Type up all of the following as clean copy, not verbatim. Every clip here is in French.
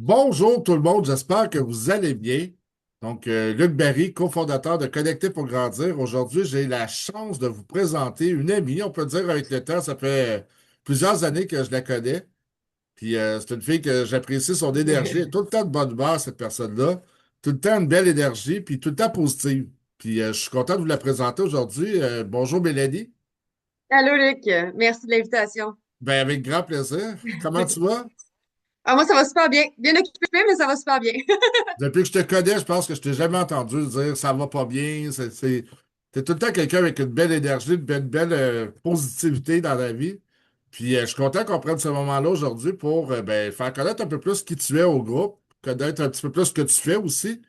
Bonjour tout le monde, j'espère que vous allez bien. Donc, Luc Barry, cofondateur de Connecter pour grandir. Aujourd'hui, j'ai la chance de vous présenter une amie, on peut dire avec le temps, ça fait plusieurs années que je la connais. Puis c'est une fille que j'apprécie son énergie. Elle est tout le temps de bonne humeur, cette personne-là. Tout le temps une belle énergie, puis tout le temps positive. Puis je suis content de vous la présenter aujourd'hui. Bonjour Mélanie. Allô Luc, merci de l'invitation. Ben, avec grand plaisir. Comment tu vas? Ah, moi, ça va super bien. Bien occupé, mais ça va super bien. Depuis que je te connais, je pense que je t'ai jamais entendu dire ça va pas bien. T'es tout le temps quelqu'un avec une belle énergie, une belle positivité dans la vie. Puis je suis content qu'on prenne ce moment-là aujourd'hui pour ben, faire connaître un peu plus qui tu es au groupe, connaître un petit peu plus ce que tu fais aussi.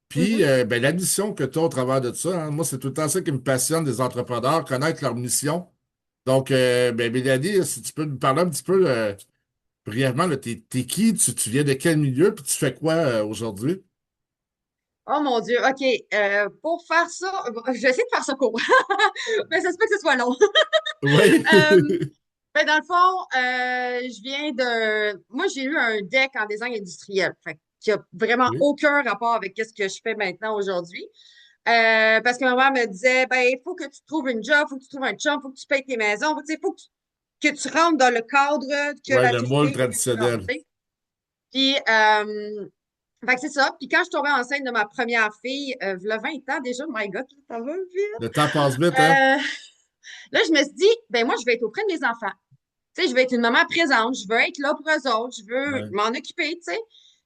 Puis Mhm. ben, la mission que tu as au travers de ça. Hein. Moi, c'est tout le temps ça qui me passionne des entrepreneurs, connaître leur mission. Donc, ben, Mélanie, si tu peux nous parler un petit peu brièvement, là, t'es qui? Tu viens de quel milieu? Puis tu fais quoi aujourd'hui? Oh mon Dieu, OK. Pour faire ça, je vais essayer de faire ça court, mais ça se peut que ce soit long. Oui. Euh, dans le fond, je viens de... Moi, j'ai eu un deck en design industriel, fait qui a vraiment Oui. aucun rapport avec ce que je fais maintenant aujourd'hui. Parce que ma mère me disait, ben, il faut que tu trouves une job, il faut que tu trouves un chum, il faut que tu payes tes maisons, il faut que tu rentres dans le cadre que Ouais, la le moule société veut que tu rentres. traditionnel. Tu sais. Puis, fait que c'est ça. Puis quand je suis tombée enceinte de ma première fille, v'là 20 ans déjà, my God, ça va vite. Le temps passe vite, hein? Euh, là, je me suis dit, ben moi, je vais être auprès de mes enfants. Tu sais, je vais être une maman présente, je veux être là pour eux autres, je veux Ouais. m'en occuper, tu sais.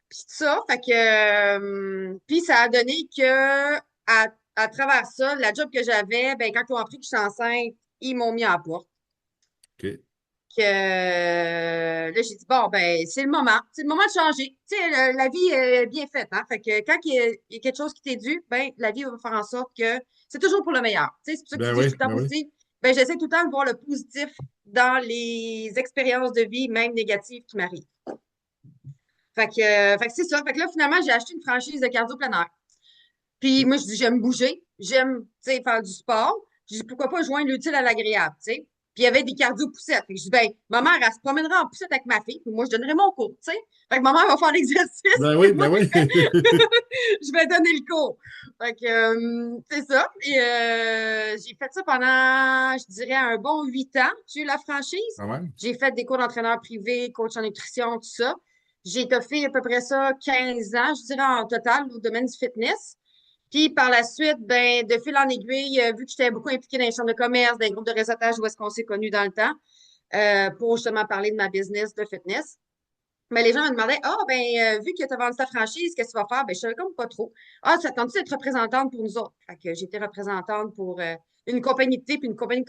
Puis tout ça, fait que, puis ça a donné que, à travers ça, la job que j'avais, ben quand ils ont appris que j'étais enceinte, ils m'ont mis à la porte. OK. Que là, j'ai dit, bon, ben, c'est le moment de changer. Tu sais, la vie est bien faite, hein. Fait que quand il y a quelque chose qui t'est dû, ben, la vie va faire en sorte que c'est toujours pour le meilleur. Tu sais, c'est pour ça que tu Ben dis, je suis oui, tout le temps ben oui. positive. Ben, j'essaie tout le temps de voir le positif dans les expériences de vie, même négatives, qui m'arrivent. Fait que c'est ça. Fait que là, finalement, j'ai acheté une franchise de cardio plein air. Puis moi, je dis, j'aime bouger, j'aime, tu sais, faire du sport. Je dis, pourquoi pas joindre l'utile à l'agréable, tu sais. Puis il y avait des cardio-poussettes. Fait que je dis, ben, ma mère, elle se promènera en poussette avec ma fille, puis moi, je donnerai mon cours, tu sais. Fait que ma mère va faire l'exercice, Ben puis oui, moi, ben oui. je vais donner le cours. Fait que, c'est ça. Et j'ai fait ça pendant, je dirais, un bon 8 ans. J'ai eu la franchise. Quand même. J'ai fait des cours d'entraîneur privé, coach en nutrition, tout ça. J'ai fait à peu près ça 15 ans, je dirais, en total, au domaine du fitness. Puis par la suite, ben, de fil en aiguille, vu que j'étais beaucoup impliquée dans les chambres de commerce, dans les groupes de réseautage où est-ce qu'on s'est connus dans le temps, pour justement parler de ma business de fitness. Mais les gens me demandaient, ah, ben, vu que tu as vendu ta franchise, qu'est-ce que tu vas faire? Ben, je savais comme pas trop. Ah, ça tente d'être représentante pour nous autres? Fait que j'ai été représentante pour une compagnie de thé puis une compagnie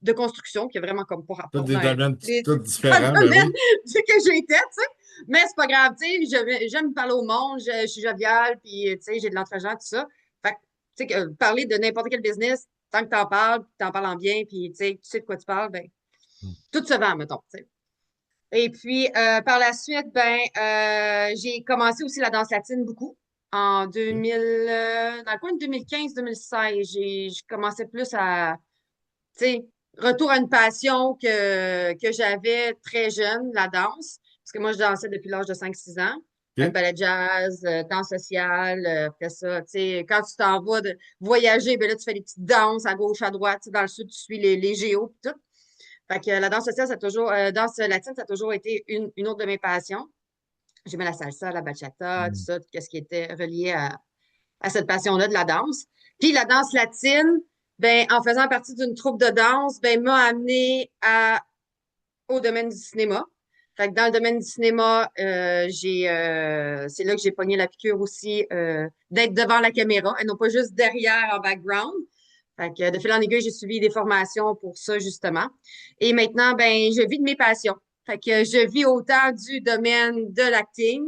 de construction qui est vraiment comme pas Tous rapport des dans domaines tous dans le différents, ben domaine oui. que j'étais, tu sais. Mais c'est pas grave, tu sais, j'aime parler au monde, je suis joviale, puis, tu sais, j'ai de l'entrain tout ça. Fait que, tu sais, parler de n'importe quel business, tant que t'en parles en bien, puis, tu sais de quoi tu parles, ben, tout se vend, mettons, tu sais. Et puis, par la suite, ben, j'ai commencé aussi la danse latine beaucoup. En OK. 2000, dans le coin de 2015-2016, je commençais plus à, tu sais, retour à une passion que j'avais très jeune, la danse. Parce que moi, je dansais depuis l'âge de 5 6 ans. Fait que OK. ballet jazz, danse sociale, après ça, tu sais, quand tu t'en vas de voyager, ben là, tu fais des petites danses à gauche, à droite, tu sais, dans le sud, tu suis les géos, pis tout. Fait que la danse sociale, danse latine, ça a toujours été une autre de mes passions. J'aimais la salsa, la bachata, tout Mm. ça, tout ce qui était relié à cette passion-là de la danse. Puis la danse latine, ben, en faisant partie d'une troupe de danse, ben, m'a amené au domaine du cinéma. Fait que dans le domaine du cinéma, c'est là que j'ai pogné la piqûre aussi d'être devant la caméra et non pas juste derrière en background. Fait que de fil en aiguille, j'ai suivi des formations pour ça, justement. Et maintenant, ben, je vis de mes passions. Fait que je vis autant du domaine de l'acting,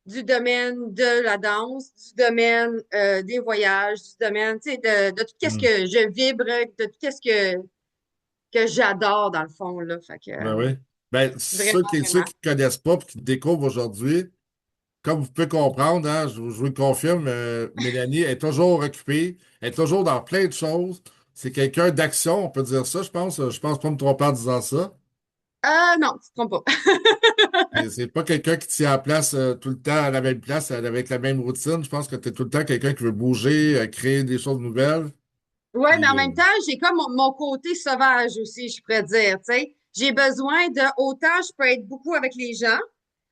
du domaine de la danse, du domaine des voyages, du domaine, tu sais, de tout ce Mm. que je vibre, de tout ce que j'adore, dans le fond, là. Fait que, Ben oui. Ben, vraiment, ceux vraiment. qui ne connaissent pas et qui te découvrent aujourd'hui, comme vous pouvez comprendre, hein, je vous le confirme, Mélanie est toujours occupée, elle est toujours dans plein de choses. C'est quelqu'un d'action, on peut dire ça, je pense. Je pense pas me tromper en disant ça. Non, tu te trompes pas. Et c'est pas quelqu'un qui tient en place tout le temps à la même place avec la même routine. Je pense que tu es tout le temps quelqu'un qui veut bouger, créer des choses nouvelles. Ouais, mais Puis, en même temps, j'ai comme mon côté sauvage aussi, je pourrais dire, tu sais. J'ai besoin de, autant je peux être beaucoup avec les gens,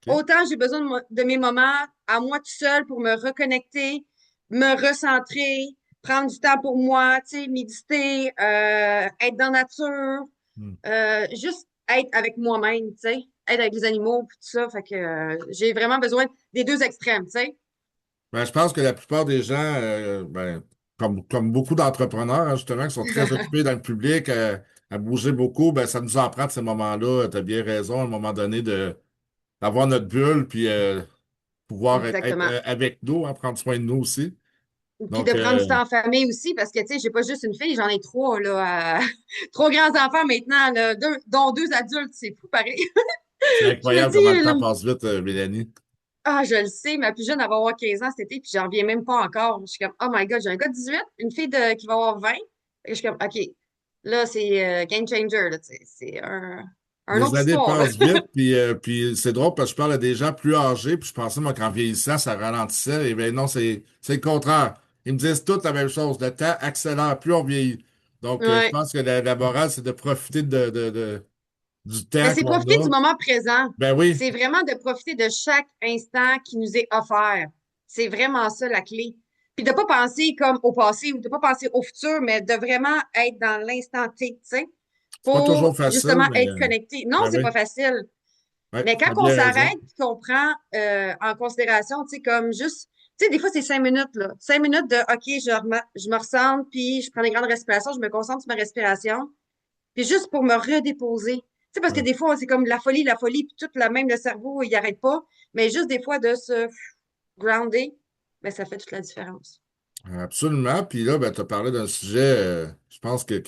OK. autant j'ai besoin de mes moments à moi tout seul pour me reconnecter, me recentrer, prendre du temps pour moi, tu sais, méditer, être dans la nature, Hmm. juste être avec moi-même, tu sais, être avec les animaux, puis tout ça. Fait que j'ai vraiment besoin des deux extrêmes, tu sais. Ben, je pense que la plupart des gens, ben, comme beaucoup d'entrepreneurs, hein, justement, qui sont très occupés dans le public, à bouger beaucoup, ben, ça nous en prend de ces moments-là. Tu as bien raison, à un moment donné, d'avoir notre bulle, puis pouvoir être, Exactement. avec nous, hein, prendre soin de nous aussi. Puis de Donc, prendre du temps en famille aussi, parce que, tu sais, j'ai pas juste une fille, j'en ai trois, là, trois grands-enfants maintenant, là, dont deux adultes, c'est fou, pareil. c'est Je me incroyable comment le dis, temps passe vite, Mélanie. ah, je le sais, ma plus jeune, elle va avoir 15 ans cet été, puis j'en reviens même pas encore. Je suis comme, oh my God, j'ai un gars de 18, une fille qui va avoir 20. Et je suis comme, OK, là, c'est game changer, là, tu sais, c'est un Les autre années histoire, là. passent vite, puis c'est drôle parce que je parle à des gens plus âgés, puis je pensais, moi, qu'en vieillissant, ça ralentissait. Et bien non, c'est le contraire. Ils me disent toutes la même chose. Le temps accélère, plus on vieillit. Donc, je Ouais. pense que la morale, c'est de profiter du Mais temps c'est qu'on profiter a. du moment présent. Ben oui, C'est vraiment de profiter de chaque instant qui nous est offert. C'est vraiment ça la clé. Puis de pas penser comme au passé ou de pas penser au futur, mais de vraiment être dans l'instant T, tu sais, c'est pas toujours pour facile, justement mais être connecté. Non, ben c'est oui, pas facile. ouais, Mais quand t'as on bien raison. s'arrête et qu'on prend en considération, tu sais, comme juste, tu sais, des fois, c'est 5 minutes, là. 5 minutes de, OK, je me ressens, puis je prends des grandes respirations, je me concentre sur ma respiration, puis juste pour me redéposer. Tu sais, parce que Ouais, des fois, c'est comme la folie, puis tout la même, le cerveau, il n'arrête pas. Mais juste des fois de se grounder, ben, ça fait toute la différence. absolument. Puis là, ben, tu as parlé d'un sujet, je pense qui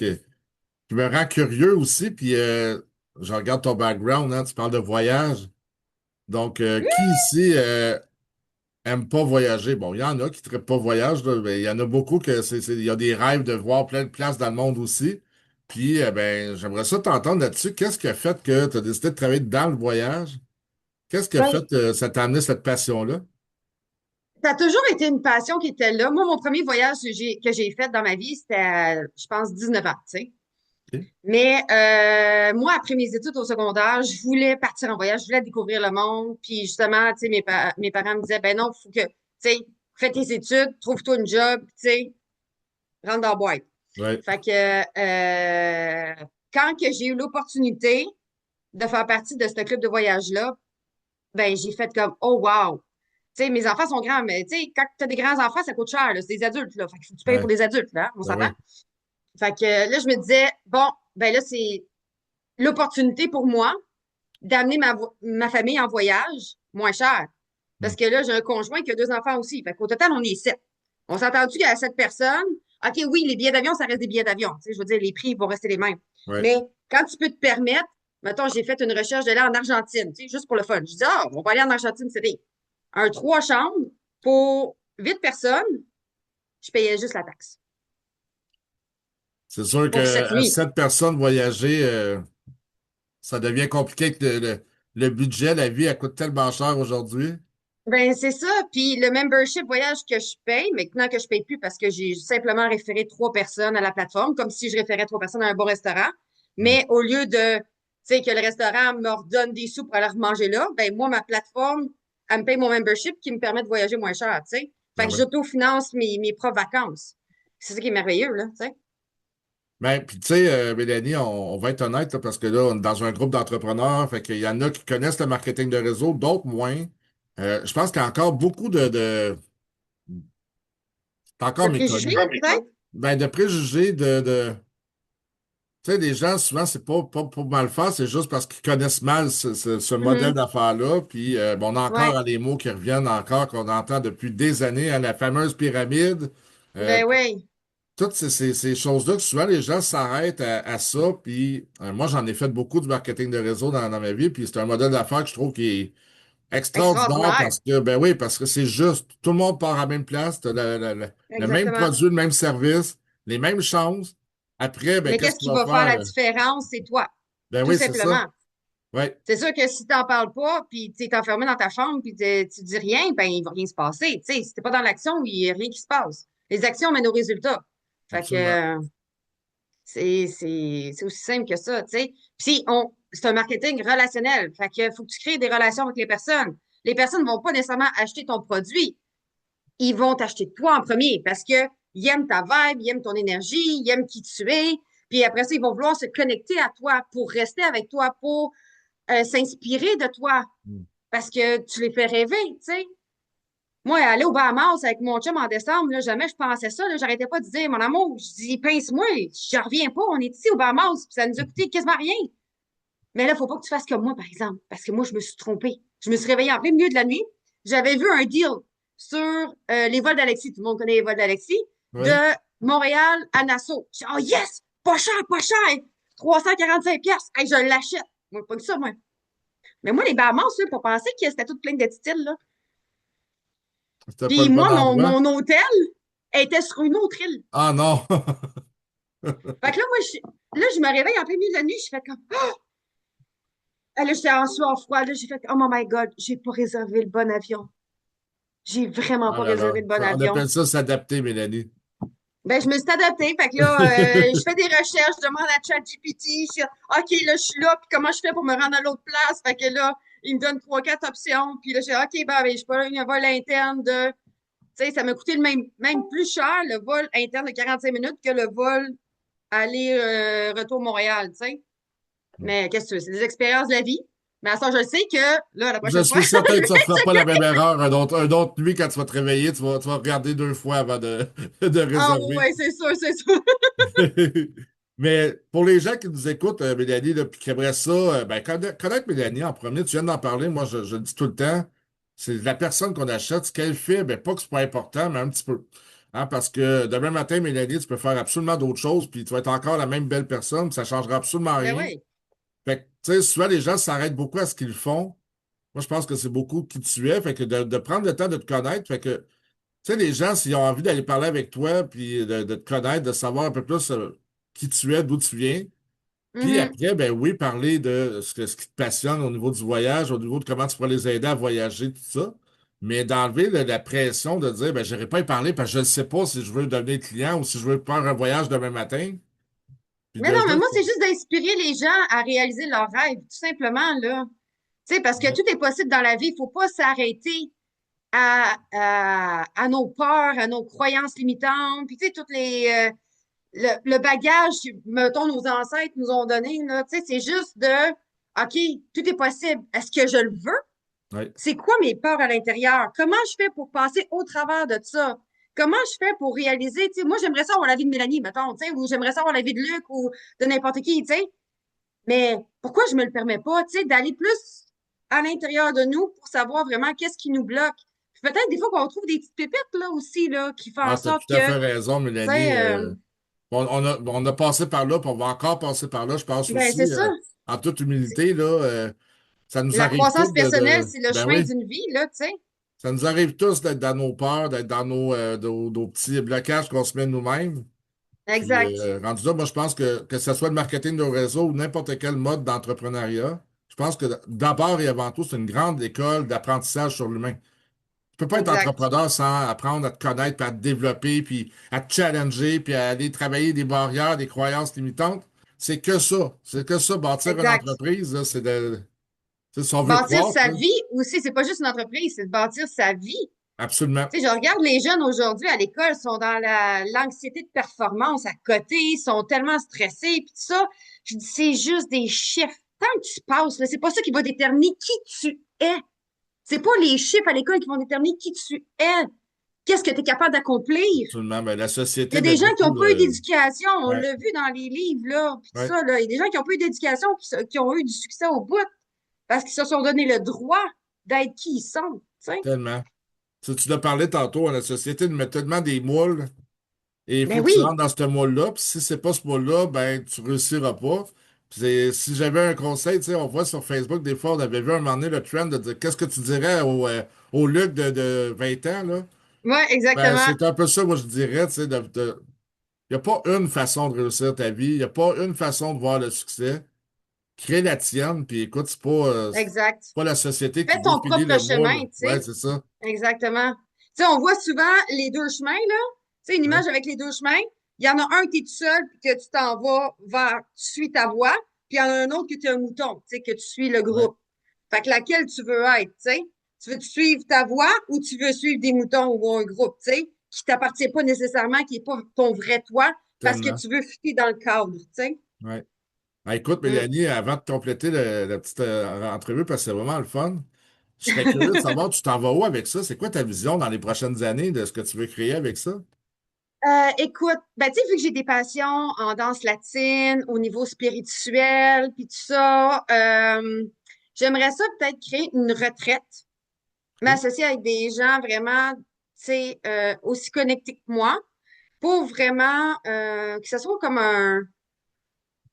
me rend curieux aussi. Puis je regarde ton background, hein, tu parles de voyage. Donc, qui ici aime pas voyager? Bon, il y en a qui ne pas voyage, là, mais il y en a beaucoup il y a des rêves de voir plein de places dans le monde aussi. Puis, ben, j'aimerais ça t'entendre là-dessus. Qu'est-ce qui a fait que tu as décidé de travailler dans le voyage? Qu'est-ce qui a Ben, fait que ça t'a amené cette passion-là? ça a toujours été une passion qui était là. Moi, mon premier voyage que j'ai fait dans ma vie, c'était à, je pense, 19 ans, tu sais. OK? Mais moi, après mes études au secondaire, je voulais partir en voyage, je voulais découvrir le monde. Puis justement, tu sais, mes parents me disaient, ben non, faut que, tu sais, fais tes études, trouve-toi une job, tu sais, rentre dans la boîte. Ouais, Fait que quand que j'ai eu l'opportunité de faire partie de ce club de voyage-là, ben j'ai fait comme, oh wow. Tu sais, mes enfants sont grands, mais tu sais, quand tu as des grands enfants, ça coûte cher, là. C'est des adultes, là. Fait que faut que tu payes pour ouais, des adultes, là. On ben s'entend? oui. Fait que là, je me disais, bon, ben là, c'est l'opportunité pour moi d'amener ma famille en voyage moins cher. Hmm. Parce que là, j'ai un conjoint qui a deux enfants aussi. Fait qu'au total, on est sept. On s'entend-tu qu'à sept personnes, OK, oui, les billets d'avion, ça reste des billets d'avion. Tu sais, je veux dire, les prix vont rester les mêmes. Ouais. Mais quand tu peux te permettre, mettons, j'ai fait une recherche de là en Argentine, tu sais, juste pour le fun. Je dis, ah, on va aller en Argentine, c'était un trois chambres pour 8 personnes, je payais juste la taxe C'est sûr pour que cette à nuit. 7 personnes voyager, ça devient compliqué que le budget, la vie, elle coûte tellement cher aujourd'hui. Ben, c'est ça. Puis le membership voyage que je paye, maintenant que je paye plus parce que j'ai simplement référé trois personnes à la plateforme, comme si je référais trois personnes à un bon restaurant. Hmm. Mais au lieu de, tu sais, que le restaurant me redonne des sous pour aller manger là, ben, moi, ma plateforme, elle me paye mon membership qui me permet de voyager moins cher, tu sais. Fait Ben que oui. j'autofinance mes propres vacances. C'est ça qui est merveilleux, là, tu sais. Ben, puis tu sais, Mélanie, on va être honnête, là, parce que là, on est dans un groupe d'entrepreneurs, fait qu'il y en a qui connaissent le marketing de réseau, d'autres moins. Je pense qu'il y a encore beaucoup c'est encore De préjugés, méconnu. peut-être? Ben, de préjugés tu sais, les gens, souvent, c'est pas pour mal faire, c'est juste parce qu'ils connaissent mal ce modèle Mhm. d'affaires-là. Puis, bon, on a encore Ouais. les mots qui reviennent encore, qu'on entend depuis des années, à la fameuse pyramide. Euh, Ben oui. Toutes ces choses-là, que souvent les gens s'arrêtent à ça. Puis moi, j'en ai fait beaucoup du marketing de réseau dans ma vie. Puis c'est un modèle d'affaires que je trouve qui est extraordinaire Extraordinaire. parce que, ben oui, parce que c'est juste, tout le monde part à la même place, t'as le même Exactement. produit, le même service, les mêmes chances. Après, ben Mais qu'est-ce qu'est-ce qu'il qui va va faire la faire? différence? C'est toi, Ben tout oui, c'est ça. simplement. Ouais, C'est sûr que si t'en parles pas, puis tu es enfermé dans ta chambre, puis tu dis rien, ben il va rien se passer. Tu sais, si t'es pas dans l'action, il y a rien qui se passe. Les actions mènent aux résultats. Fait que absolument. c'est aussi simple que ça, tu sais. Puis c'est un marketing relationnel. Fait que faut que tu crées des relations avec les personnes. Les personnes vont pas nécessairement acheter ton produit. Ils vont t'acheter toi en premier parce que ils aiment ta vibe, ils aiment ton énergie, ils aiment qui tu es. Puis après ça, ils vont vouloir se connecter à toi pour rester avec toi, pour s'inspirer de toi Mm. parce que tu les fais rêver, tu sais. Moi, aller au Bahamas avec mon chum en décembre, là, jamais je pensais ça. Là, j'arrêtais pas de dire, mon amour, je dis, pince-moi, je reviens pas, on est ici au Bahamas, puis ça nous a coûté quasiment rien. Mais là, faut pas que tu fasses comme moi, par exemple, parce que moi, je me suis trompée. Je me suis réveillée en plein milieu de la nuit. J'avais vu un deal sur les vols d'Alexis. Tout le monde connaît les vols d'Alexis. De Oui. Montréal à Nassau. J'ai dit, oh yes! Pas cher, pas cher! 345 pièces. Hey, je l'achète. Moi, pas que ça, moi. Mais moi, les Bahamas, là, pour penser que c'était tout plein de petites îles, là. C'était pas Puis le bon moi, endroit. mon hôtel était sur une autre île. Ah non! Fait que là, là, je me réveille en plein milieu de la nuit, je fais comme, ah, là, j'étais en sueur froide, là, j'ai fait, oh my God, j'ai pas réservé le bon avion. J'ai vraiment Ah pas là là. réservé le bon On avion. appelle ça s'adapter, Mélanie. Ben, je me suis adaptée. Fait que là, je fais des recherches, je demande à ChatGPT, je suis, OK, là, je suis là, puis comment je fais pour me rendre à l'autre place? Fait que là, il me donne trois, quatre options, puis là, je dis, OK, ben, je peux un vol interne de, tu sais, ça m'a coûté même plus cher, le vol interne de 45 minutes que le vol aller-retour Montréal, tu sais. Mais qu'est-ce que tu veux? C'est des expériences de la vie. Mais à ça, je sais que, là, la Je prochaine fois, suis je certain que tu ne vais feras pas la checker. même erreur un autre nuit quand tu vas te réveiller. Tu vas regarder deux fois avant de Ah, réserver. ouais, c'est sûr, c'est sûr. Mais pour les gens qui nous écoutent, Mélanie, là, puis qui aimeraient ça, ben, connaître Mélanie en premier, tu viens d'en parler, moi je le dis tout le temps, c'est la personne qu'on achète, ce qu'elle fait, ben, pas que c'est pas important, mais un petit peu. Hein, parce que demain matin, Mélanie, tu peux faire absolument d'autres choses, puis tu vas être encore la même belle personne, puis ça changera absolument Ben rien. oui. Fait que, tu sais, souvent les gens s'arrêtent beaucoup à ce qu'ils font. Moi, je pense que c'est beaucoup qui tu es, fait que de prendre le temps de te connaître, fait que tu sais, les gens, s'ils ont envie d'aller parler avec toi, puis de te connaître, de savoir un peu plus qui tu es, d'où tu viens, puis Mhm. après, ben oui, parler de ce qui te passionne au niveau du voyage, au niveau de comment tu pourrais les aider à voyager, tout ça. Mais d'enlever la pression de dire, ben, je n'irai pas y parler parce que je ne sais pas si je veux devenir client ou si je veux faire un voyage demain matin. Puis Mais de non, mais juste. moi, c'est juste d'inspirer les gens à réaliser leurs rêves, tout simplement, là. Tu sais, parce que tout est possible dans la vie. Il faut pas s'arrêter à nos peurs, à nos croyances limitantes, puis tu sais, toutes le bagage, mettons, nos ancêtres nous ont donné, là. Tu sais, c'est juste de, OK, tout est possible. Est-ce que je le veux? Ouais. C'est quoi mes peurs à l'intérieur? Comment je fais pour passer au travers de ça? Comment je fais pour réaliser, tu sais, moi, j'aimerais ça avoir la vie de Mélanie, mettons, tu sais, ou j'aimerais ça avoir la vie de Luc ou de n'importe qui, tu sais. Mais pourquoi je me le permets pas, tu sais, d'aller plus à l'intérieur de nous pour savoir vraiment qu'est-ce qui nous bloque? Puis peut-être des fois qu'on trouve des petites pépites, là, aussi, là, qui font en Ah, tu as sorte tout à que, fait tu raison, Mélanie. sais, On a passé par là, puis on va encore passer par là, je pense ben, c'est aussi, ça. en toute C'est- humilité, là, ça nous La arrive tous croissance personnelle, c'est le ben chemin oui. d'une vie, là, tu sais. Ça nous arrive tous d'être dans nos peurs, d'être dans nos petits blocages qu'on se met nous-mêmes. Puis, Exact. rendu là, moi, je pense que ce soit le marketing de réseau ou n'importe quel mode d'entrepreneuriat, je pense que d'abord et avant tout, c'est une grande école d'apprentissage sur l'humain. Tu peux pas être Exact. entrepreneur sans apprendre à te connaître, puis à te développer, puis à te challenger, puis à aller travailler des barrières, des croyances limitantes. C'est que ça. C'est que ça, bâtir une Exact. entreprise, là, si on veut Bâtir croître, sa là, vie aussi, c'est pas juste une entreprise, c'est de bâtir sa vie. absolument. Tu sais, je regarde les jeunes aujourd'hui à l'école, sont dans l'anxiété de performance à côté, ils sont tellement stressés, puis tout ça. Je dis, c'est juste des chiffres. Tant que tu passes, là, c'est pas ça qui va déterminer qui tu es. C'est pas les chiffres à l'école qui vont déterminer qui tu es. Qu'est-ce que tu es capable d'accomplir? Absolument. Ben, la Il y société a met des gens qui beaucoup n'ont pas eu de. d'éducation, on Ouais, l'a vu dans les livres, là, puis tout ouais, ça, là. Il y a des gens qui n'ont pas eu d'éducation, qui ont eu du succès au bout, parce qu'ils se sont donné le droit d'être qui ils sont, tu sais. tellement. Tu l'as parlé tantôt, la société nous met tellement des moules et il Ben faut que tu rentres oui, dans ce moule-là. Puis si c'est pas ce moule-là, ben tu réussiras pas. Puis si j'avais un conseil, tu sais, on voit sur Facebook, des fois, on avait vu un moment donné le trend de dire qu'est-ce que tu dirais au Luc de 20 ans, là? ouais, Ben, exactement. c'est un peu ça, moi, je dirais, tu sais, il n'y a pas une façon de réussir ta vie, il n'y a pas une façon de voir le succès. crée la tienne, puis écoute, c'est Exact. pas la société qui Fais ton définit propre le chemin, moule. tu Ouais, sais. c'est ça. Exactement. Tu sais, on voit souvent les deux chemins, là. Tu sais, une Ouais, image avec les deux chemins. Il y en a un que tu es tout seul, puis que tu t'en vas vers, tu suis ta voie, puis il y en a un autre que tu es un mouton, tu sais, que tu suis le ouais, groupe. Fait que laquelle tu veux être, tu sais? Tu veux suivre ta voie ou tu veux suivre des moutons ou un groupe, tu sais, qui t'appartient pas nécessairement, qui est pas ton vrai toi, parce que tellement. tu veux fitter dans le cadre, tu sais? Ouais. Ah, écoute, Mm. Mélanie, avant de compléter la petite entrevue, parce que c'est vraiment le fun, je serais curieux de savoir, tu t'en vas où avec ça? C'est quoi ta vision dans les prochaines années de ce que tu veux créer avec ça? Écoute, ben, tu sais, vu que j'ai des passions en danse latine, au niveau spirituel, puis tout ça, j'aimerais ça peut-être créer une retraite, OK? m'associer avec des gens vraiment, tu sais, aussi connectés que moi, pour vraiment que ce soit comme un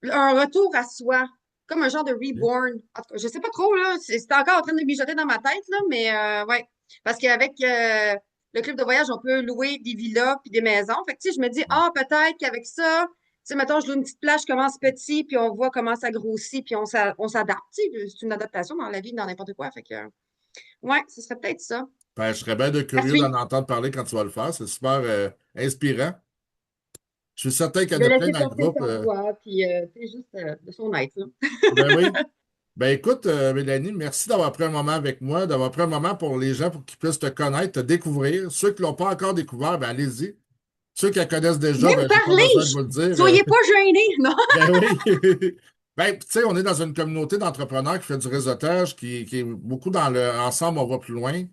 retour à soi, comme un genre de OK? reborn. En tout cas, je sais pas trop, là, c'est encore en train de mijoter dans ma tête, là, mais ouais. Parce qu'avec le club de voyage, on peut louer des villas puis des maisons. Fait que, tu sais, je me dis, ah, peut-être qu'avec ça, tu sais, mettons, je loue une petite plage, je commence petit, puis on voit comment ça grossit, puis on s'adapte. Tu sais, c'est une adaptation dans la vie, dans n'importe quoi. Fait que, ouais, ce serait peut-être ça. Ben, je serais bien de À curieux d'en suivre. entendre parler quand tu vas le faire. C'est super inspirant. Je suis certain qu'il y en De a plein laisser dans le porter groupe. sa voix, puis, tu sais, juste de son être, là. Ben oui. Ben écoute, Mélanie, merci d'avoir pris un moment avec moi, d'avoir pris un moment pour les gens pour qu'ils puissent te connaître, te découvrir. Ceux qui ne l'ont pas encore découvert, ben allez-y. Ceux qui la connaissent déjà, Viens me ben j'ai pas besoin de parler! vous le dire. Soyez pas gênés! Non? Ben oui. Ben, tu sais, on est dans une communauté d'entrepreneurs qui fait du réseautage, qui est beaucoup dans le ensemble, on va plus loin.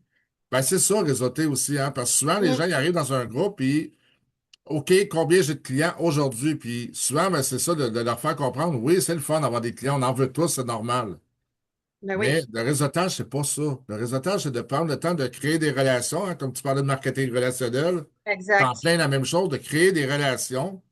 Ben, c'est ça, réseauter aussi, hein, parce que souvent, les gens, Mm, ils arrivent dans un groupe, puis, OK, combien j'ai de clients aujourd'hui? Puis souvent, ben, c'est ça, de leur faire comprendre, oui, c'est le fun d'avoir des clients, on en veut tous, c'est normal. ben oui, Mais le réseautage, c'est pas ça. Le réseautage, c'est de prendre le temps de créer des relations, hein, comme tu parlais de marketing relationnel. C'est en exact. plein la même chose, de créer des relations.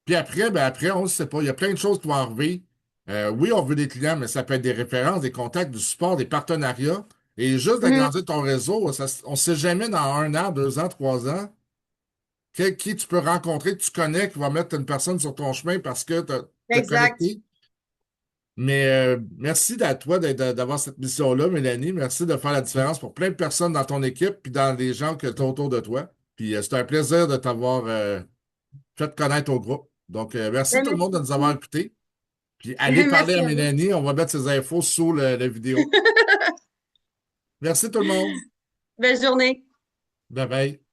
Puis après, ben après, on ne sait pas. Il y a plein de choses qui vont arriver. Oui, on veut des clients, mais ça peut être des références, des contacts, du support, des partenariats. Et juste Mhm, d'agrandir ton réseau, on ne sait jamais dans 1 an, 2 ans, 3 ans, qui tu peux rencontrer, que tu connais, qui va mettre une personne sur ton chemin parce que tu as exact. connecté. Mais merci à toi d'avoir cette mission-là, Mélanie. Merci de faire la différence pour plein de personnes dans ton équipe puis dans les gens que tu as autour de toi. Puis c'est un plaisir de t'avoir fait connaître au groupe. Donc, merci Ben, tout le monde merci de nous avoir beaucoup. écoutés. Puis allez parler Merci à à vous. Mélanie. On va mettre ses infos sous la vidéo. Merci tout le monde. Belle journée. Bye bye.